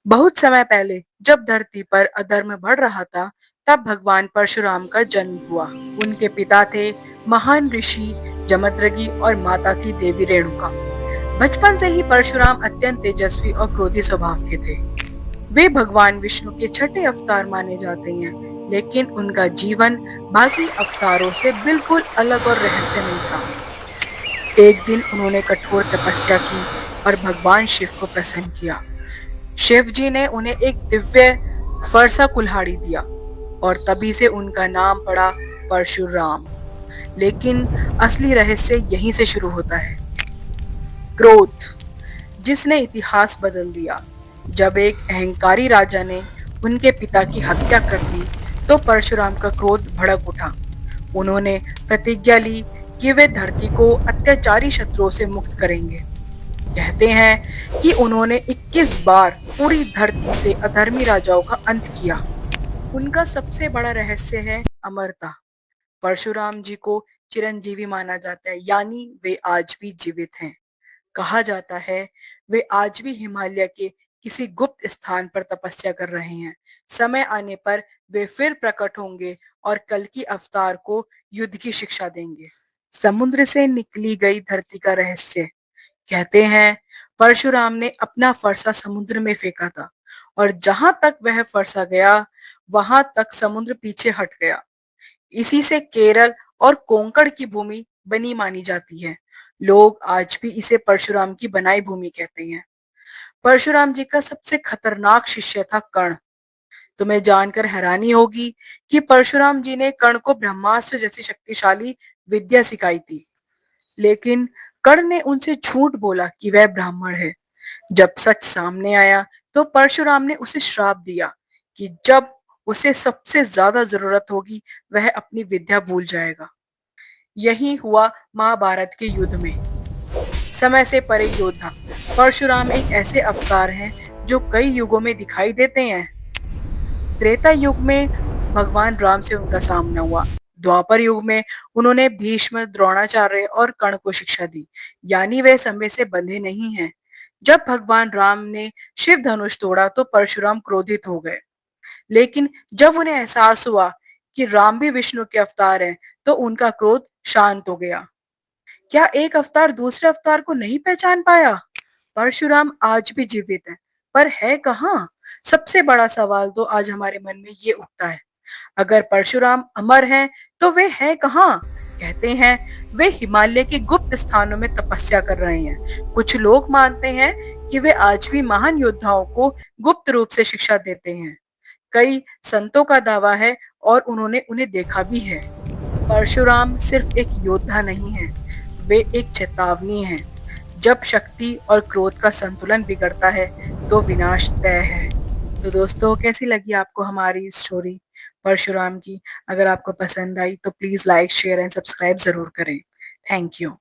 बहुत समय पहले जब धरती पर अधर्म बढ़ रहा था, तब भगवान परशुराम का जन्म हुआ। उनके पिता थे महान ऋषि जमदग्नि और माता थी देवी रेणुका। बचपन से ही परशुराम अत्यंत तेजस्वी और क्रोधी स्वभाव के थे। वे भगवान विष्णु के छठे अवतार माने जाते हैं, लेकिन उनका जीवन बाकी अवतारों से बिल्कुल अलग और रहस्यमय था। एक दिन उन्होंने कठोर तपस्या की और भगवान शिव को प्रसन्न किया। शिव जी ने उन्हें एक दिव्य फरसा कुल्हाड़ी दिया और तभी से उनका नाम पड़ा परशुराम। लेकिन असली रहस्य यहीं से शुरू होता है। क्रोध, जिसने इतिहास बदल दिया। जब एक अहंकारी राजा ने उनके पिता की हत्या कर दी, तो परशुराम का क्रोध भड़क उठा। उन्होंने प्रतिज्ञा ली कि वे धरती को अत्याचारी शत्रुओं से मुक्त करेंगे। कहते हैं कि उन्होंने 21 बार पूरी धरती से अधर्मी राजाओं का अंत किया। उनका सबसे बड़ा रहस्य है अमरता। परशुराम जी को चिरंजीवी माना जाता है, यानी वे आज भी जीवित हैं। कहा जाता है वे आज भी हिमालय के किसी गुप्त स्थान पर तपस्या कर रहे हैं। समय आने पर वे फिर प्रकट होंगे और कल की अवतार को युद्ध की शिक्षा देंगे। समुद्र से निकली गई धरती का रहस्य। कहते हैं परशुराम ने अपना फरसा समुद्र में फेंका था और जहां तक वह फरसा गया, वहां तक समुद्र पीछे हट गया। इसी से केरल और कोंकण की भूमि बनी मानी जाती है। लोग आज भी इसे परशुराम की बनाई भूमि कहते हैं। परशुराम जी का सबसे खतरनाक शिष्य था कर्ण। तुम्हें जानकर हैरानी होगी कि परशुराम जी ने कर्ण को ब्रह्मास्त्र जैसी शक्तिशाली विद्या सिखाई थी। लेकिन कर्ण ने उनसे झूठ बोला कि वह ब्राह्मण है। जब सच सामने आया, तो परशुराम ने उसे श्राप दिया कि जब उसे सबसे ज्यादा जरूरत होगी, वह अपनी विद्या भूल जाएगा। यही हुआ महाभारत के युद्ध में। समय से परे योद्धा परशुराम एक ऐसे अवतार हैं जो कई युगों में दिखाई देते हैं। त्रेता युग में भगवान राम से उनका सामना हुआ। द्वापर युग में उन्होंने भीष्म, द्रोणाचार्य और कर्ण को शिक्षा दी, यानी वे समय से बंधे नहीं हैं। जब भगवान राम ने शिव धनुष तोड़ा, तो परशुराम क्रोधित हो गए। लेकिन जब उन्हें एहसास हुआ कि राम भी विष्णु के अवतार हैं, तो उनका क्रोध शांत हो गया। क्या एक अवतार दूसरे अवतार को नहीं पहचान पाया? परशुराम आज भी जीवित है, पर है कहाँ? सबसे बड़ा सवाल तो आज हमारे मन में ये उठता है। अगर परशुराम अमर हैं, तो वे हैं कहाँ? कहते हैं वे हिमालय के गुप्त स्थानों में तपस्या कर रहे हैं। कुछ लोग मानते हैं कि वे आज भी महान योद्धाओं को गुप्त रूप से शिक्षा देते हैं। कई संतों का दावा है और उन्होंने उन्हें देखा भी है। परशुराम सिर्फ एक योद्धा नहीं है, वे एक चेतावनी है। जब शक्ति और क्रोध का संतुलन बिगड़ता है, तो विनाश तय है। तो दोस्तों, कैसी लगी आपको हमारी स्टोरी परशुराम की? अगर आपको पसंद आई तो please like, share and subscribe जरूर करें। Thank you.